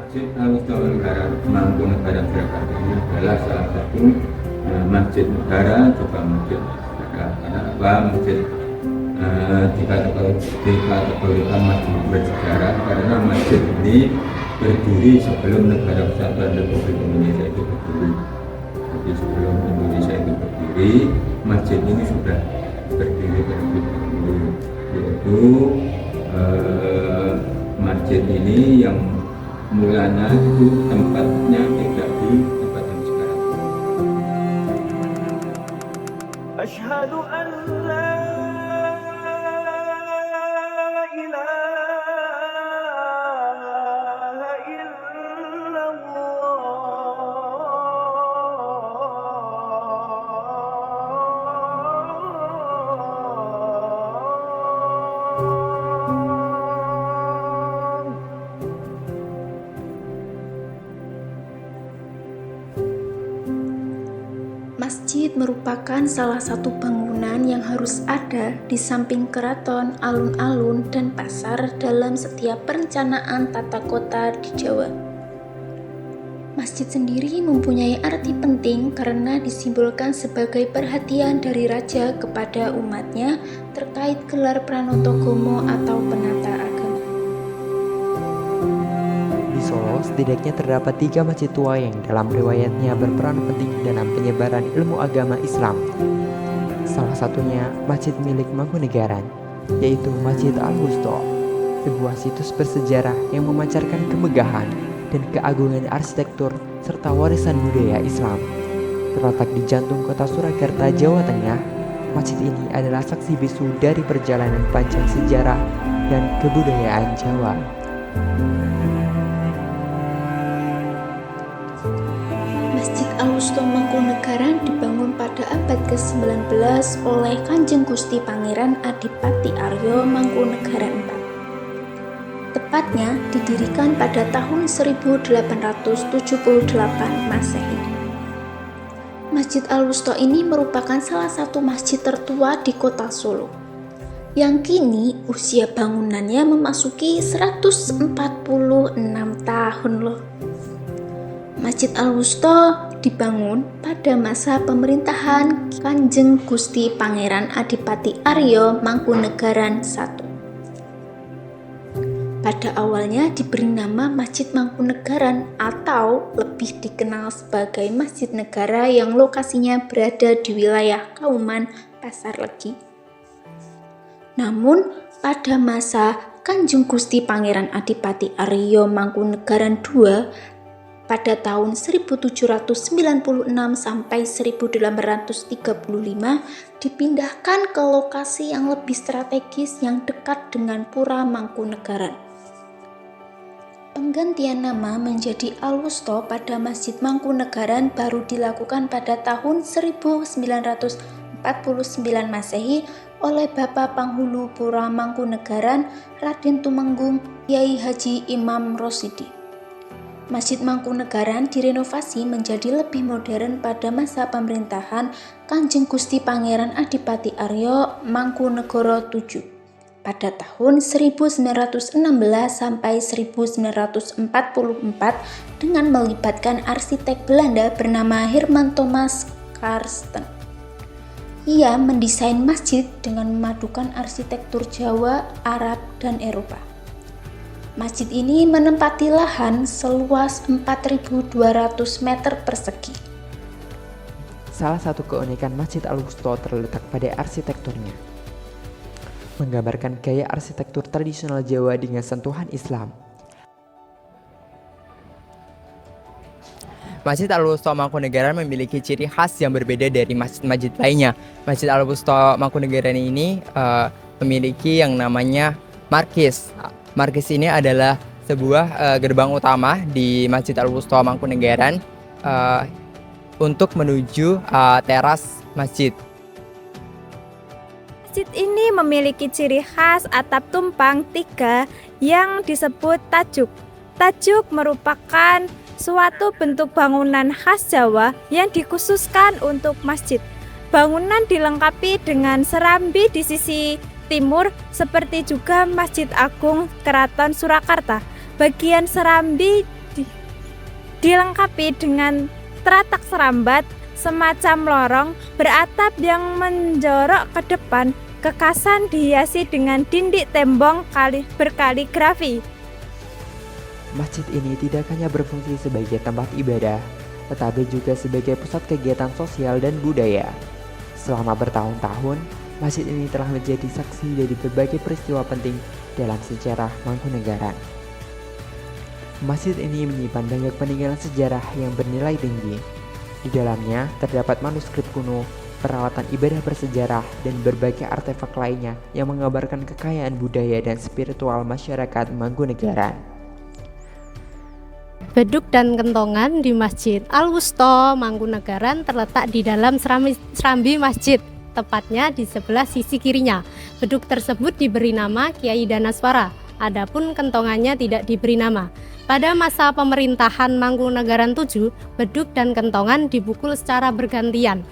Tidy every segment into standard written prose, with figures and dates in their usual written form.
Masjid Al-Mustawal Mangkunegaran Surakarta ini adalah salah satu masjid negara, juga masjid negara. Karena apa? Masjid dikategorikan masjid bersejarah karena masjid ini berdiri sebelum negara kesatuan Republik Indonesia itu berdiri. Jadi sebelum Indonesia itu berdiri, masjid ini sudah berdiri terlebih dahulu, yaitu masjid ini yang mulanya itu tempatnya tidak di tempat yang sekarang. Asyhadu an la ilaha Masjid merupakan salah satu bangunan yang harus ada di samping keraton, alun-alun, dan pasar dalam setiap perencanaan tata kota di Jawa. Masjid sendiri mempunyai arti penting karena disimbolkan sebagai perhatian dari raja kepada umatnya terkait gelar Pranotogomo atau penata agama. Di Solo, setidaknya terdapat 3 masjid tua yang dalam riwayatnya berperan penting dalam penyebaran ilmu agama Islam. Salah satunya masjid milik Mangkunegaran, yaitu Masjid Al-Wusta, sebuah situs bersejarah yang memancarkan kemegahan dan keagungan arsitektur serta warisan budaya Islam. Terletak di jantung kota Surakarta, Jawa Tengah, masjid ini adalah saksi bisu dari perjalanan panjang sejarah dan kebudayaan Jawa. Masjid Al-Wusta Mangkunegaran dibangun pada abad ke-19 oleh Kanjeng Gusti Pangeran Adipati Aryo Mangkunegaran IV. Tepatnya didirikan pada tahun 1878 Masehi. Masjid Al-Wusta ini merupakan salah satu masjid tertua di kota Solo, yang kini usia bangunannya memasuki 146 tahun loh. Masjid Al-Wusta dibangun pada masa pemerintahan Kanjeng Gusti Pangeran Adipati Aryo Mangkunegaran I. Pada awalnya diberi nama Masjid Mangkunegaran atau lebih dikenal sebagai Masjid Negara yang lokasinya berada di wilayah Kauman, Pasar Legi. Namun pada masa Kanjeng Gusti Pangeran Adipati Aryo Mangkunegaran II pada tahun 1796 sampai 1835 dipindahkan ke lokasi yang lebih strategis yang dekat dengan Pura Mangkunegaran. Penggantian nama menjadi Al-Wusta pada Masjid Mangkunegaran baru dilakukan pada tahun 1949 Masehi oleh Bapak Panghulu Pura Mangkunegaran Raden Tumenggung Kyai Haji Imam Rosyidi. Masjid Mangkunegaran direnovasi menjadi lebih modern pada masa pemerintahan Kanjeng Gusti Pangeran Adipati Aryo Mangkunegoro VII pada tahun 1916 sampai 1944 dengan melibatkan arsitek Belanda bernama Herman Thomas Karsten. Ia mendesain masjid dengan memadukan arsitektur Jawa, Arab, dan Eropa. Masjid ini menempati lahan seluas 4.200 meter persegi. Salah satu keunikan Masjid Al-Wusta terletak pada arsitekturnya, menggambarkan gaya arsitektur tradisional Jawa dengan sentuhan Islam. Masjid Al-Wusta Mangkunegaran memiliki ciri khas yang berbeda dari masjid-masjid lainnya. Masjid Al-Wusta Mangkunegaran ini memiliki yang namanya markis. Markis ini adalah sebuah gerbang utama di Masjid Al-Wusta Mangkunegaran untuk menuju teras masjid. Masjid ini memiliki ciri khas atap tumpang 3 yang disebut tajuk. Tajuk merupakan suatu bentuk bangunan khas Jawa yang dikhususkan untuk masjid. Bangunan dilengkapi dengan serambi di sisi timur seperti juga Masjid Agung Keraton Surakarta. Bagian serambi dilengkapi dengan teratak serambat semacam lorong beratap yang menjorok ke depan. Kekasan dihiasi dengan dindik tembok berkaligrafi. Masjid ini tidak hanya berfungsi sebagai tempat ibadah, tetapi juga sebagai pusat kegiatan sosial dan budaya. Selama bertahun-tahun, masjid ini telah menjadi saksi dari berbagai peristiwa penting dalam sejarah Mangkunegaran. Masjid ini menyimpan banyak peninggalan sejarah yang bernilai tinggi. Di dalamnya terdapat manuskrip kuno, peralatan ibadah bersejarah, dan berbagai artefak lainnya yang menggambarkan kekayaan budaya dan spiritual masyarakat Mangkunegaran. Beduk dan kentongan di Masjid Al-Wusta Mangkunegaran terletak di dalam serambi masjid, tepatnya di sebelah sisi kirinya. Beduk tersebut diberi nama Kiai Danaswara, adapun kentongannya tidak diberi nama. Pada masa pemerintahan Mangkunegaran VII, beduk dan kentongan dipukul secara bergantian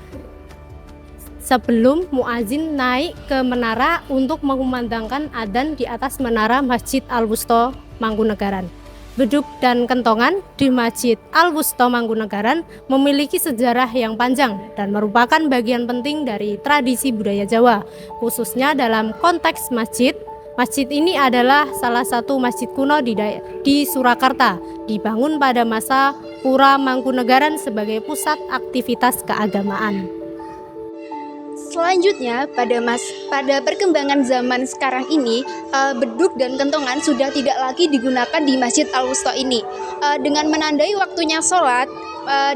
sebelum muazin naik ke menara untuk mengumandangkan adzan di atas menara Masjid Al-Wusta Mangkunegaran. Beduk dan kentongan di Masjid Al-Wusta Mangkunegaran memiliki sejarah yang panjang dan merupakan bagian penting dari tradisi budaya Jawa, khususnya dalam konteks masjid. Masjid ini adalah salah satu masjid kuno di Surakarta, dibangun pada masa Pura Mangkunegaran sebagai pusat aktivitas keagamaan. Selanjutnya, pada perkembangan zaman sekarang ini, beduk dan kentongan sudah tidak lagi digunakan di Masjid Al-Wusta ini. Dengan menandai waktunya sholat,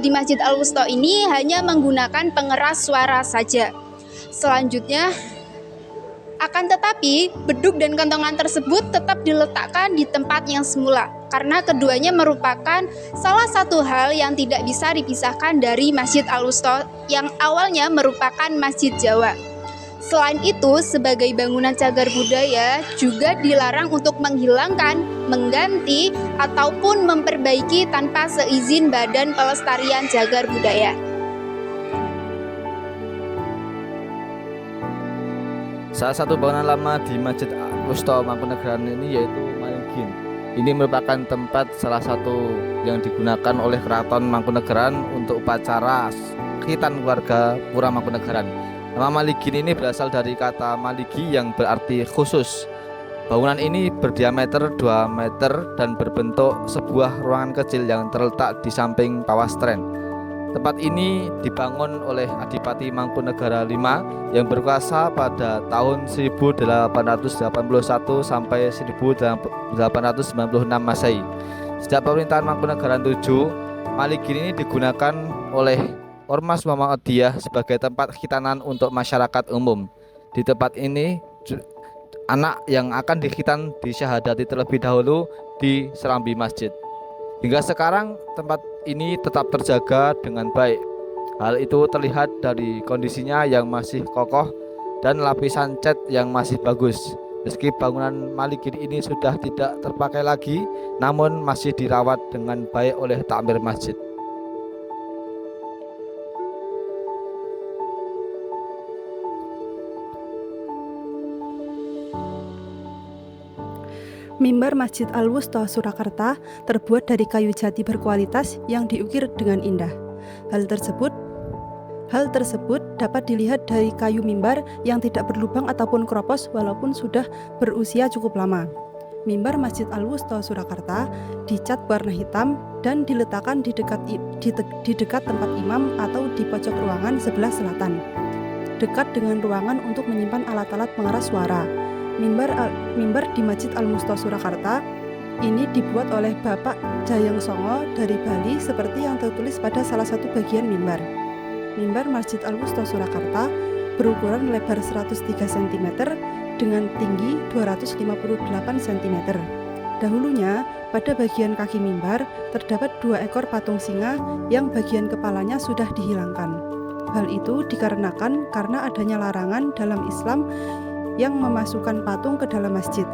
di Masjid Al-Wusta ini hanya menggunakan pengeras suara saja. Selanjutnya, akan tetapi, beduk dan kentongan tersebut tetap diletakkan di tempat yang semula, karena keduanya merupakan salah satu hal yang tidak bisa dipisahkan dari Masjid Al-Wusta yang awalnya merupakan Masjid Jawa. Selain itu, sebagai bangunan cagar budaya juga dilarang untuk menghilangkan, mengganti, ataupun memperbaiki tanpa seizin Badan Pelestarian Cagar Budaya. Salah satu bangunan lama di Masjid Al-Wusta Mangkunegaran ini yaitu Maligin. Ini merupakan tempat salah satu yang digunakan oleh Keraton Mangkunegaran untuk upacara khitan warga Pura Mangkunegaran. Nama Maligin ini berasal dari kata maligi yang berarti khusus. Bangunan ini berdiameter 2 meter dan berbentuk sebuah ruangan kecil yang terletak di samping Pawastren. Tempat ini dibangun oleh Adipati Mangkunegara V yang berkuasa pada tahun 1881 sampai 1896 Masehi. Sejak pemerintahan Mangkunegaran VII, Maligin ini digunakan oleh Ormas Muhammadiyah sebagai tempat khitanan untuk masyarakat umum. Di tempat ini, anak yang akan dikhitan disyahadati terlebih dahulu di serambi masjid. Hingga sekarang tempat ini tetap terjaga dengan baik. Hal itu terlihat dari kondisinya yang masih kokoh dan lapisan cat yang masih bagus. Meski bangunan Maligin ini sudah tidak terpakai lagi, namun masih dirawat dengan baik oleh takmir masjid. Mimbar Masjid Al-Wusta Surakarta terbuat dari kayu jati berkualitas yang diukir dengan indah. Hal tersebut dapat dilihat dari kayu mimbar yang tidak berlubang ataupun keropos walaupun sudah berusia cukup lama. Mimbar Masjid Al-Wusta Surakarta dicat warna hitam dan diletakkan di dekat tempat imam atau di pojok ruangan sebelah selatan, dekat dengan ruangan untuk menyimpan alat-alat pengeras suara. Mimbar di Masjid Al-Wusta Surakarta ini dibuat oleh Bapak Jayeng Songo dari Bali seperti yang tertulis pada salah satu bagian mimbar. Mimbar Masjid Al-Wusta Surakarta berukuran lebar 103 cm dengan tinggi 258 cm. Dahulunya, pada bagian kaki mimbar terdapat 2 ekor patung singa yang bagian kepalanya sudah dihilangkan. Hal itu dikarenakan karena adanya larangan dalam Islam yang memasukkan patung ke dalam masjid.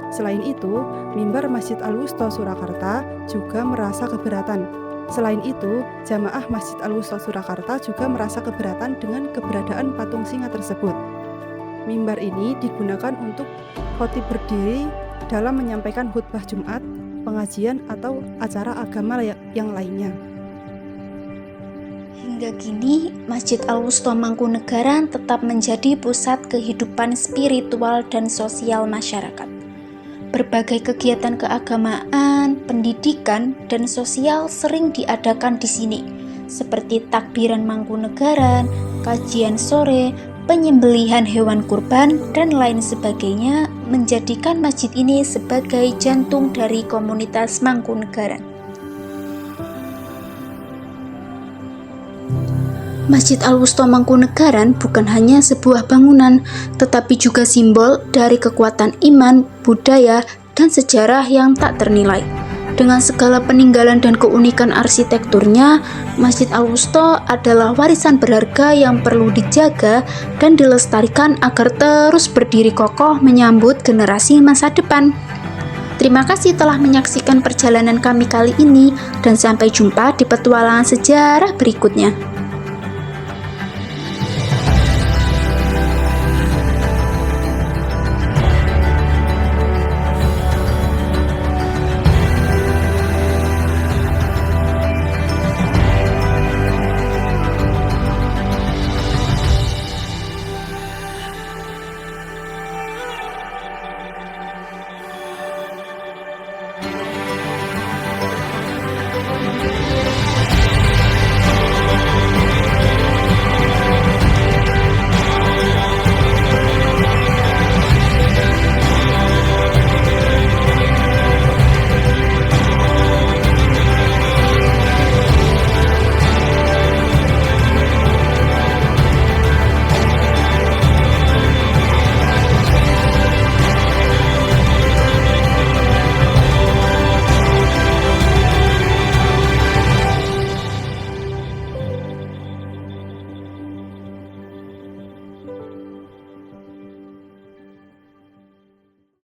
Selain itu, mimbar Masjid Al-Wusta Surakarta juga merasa keberatan. Selain itu, jamaah Masjid Al-Wusta Surakarta juga merasa keberatan dengan keberadaan patung singa tersebut. Mimbar ini digunakan untuk khotib berdiri dalam menyampaikan khutbah Jumat, pengajian, atau acara agama yang lainnya. Hingga kini, Masjid Al-Wusta Mangkunegaran tetap menjadi pusat kehidupan spiritual dan sosial masyarakat. Berbagai kegiatan keagamaan, pendidikan, dan sosial sering diadakan di sini, seperti takbiran Mangkunegaran, kajian sore, penyembelihan hewan kurban, dan lain sebagainya, menjadikan masjid ini sebagai jantung dari komunitas Mangkunegaran. Masjid Al-Wusta Mangkunegaran bukan hanya sebuah bangunan, tetapi juga simbol dari kekuatan iman, budaya, dan sejarah yang tak ternilai. Dengan segala peninggalan dan keunikan arsitekturnya, Masjid Al-Wusta adalah warisan berharga yang perlu dijaga dan dilestarikan agar terus berdiri kokoh menyambut generasi masa depan. Terima kasih telah menyaksikan perjalanan kami kali ini, dan sampai jumpa di petualangan sejarah berikutnya.